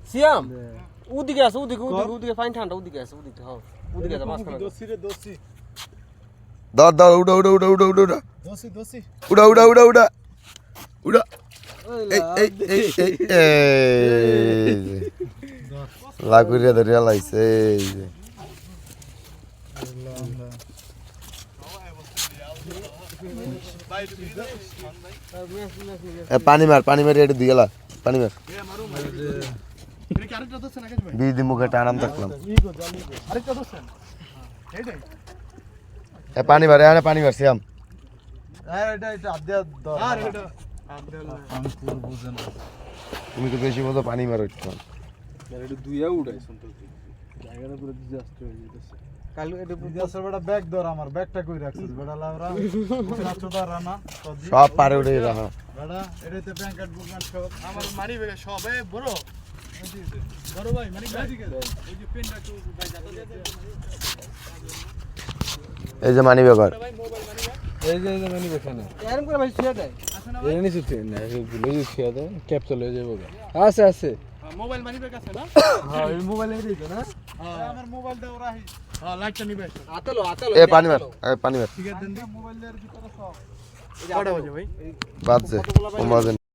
সিয়াম ওদিকে আছে ওদিকে ফাইন ঠান্ডা ওদিকে আছে ওদিকে হ্যাঁ ওদিকে আছে মাঝখানে দোষী দাও উড়া লাগুরিয়া ধরিয়া লাইছে পানি মার এটা দিয়ে গেলা পানি মার দিদি মুখে টানাম দেখলাম পানি মার শ্যাম তুমি তো বেশি মতো পানি মারো দুইয়া উড়াইছ জায়গাটা পুরো ডিজাস্টার হয়ে যেতেছে কাল এটা ডিজাস্টার বড় ব্যাগ ধর আমার ব্যাগটা কই রাখছিস বড় লাউরা রাস্তা রানা সব পারে উড়ে রাখা বড় এটাতে ব্যাংক কার্ড বুক কার্ড সব আমার মানি ব্যাগ সব বড় ভাই মানি ব্যাগ এই যে পেনটা তো ভাই যাতা দিয়ে এই যে মানি ব্যাগ এই যে মানি ব্যাগ না এরকম করে ভাই ছিয়া দেয় এই নিচে না এগুলো যে ছিয়া দেয় ক্যাপচার হয়ে যাবে আছে মোবাইল মানি ব্যাগ আছে না হ্যাঁ এই মোবাইল এই দিছো না হ্যাঁ আমার মোবাইল দাও রাহি হ্যাঁ লাইটটা নিবে আতলো এ পানি মার ঠিক আছে দেন মোবাইলের ভিতরে সব কটা বাজে ভাই বাজছে ওমাজেন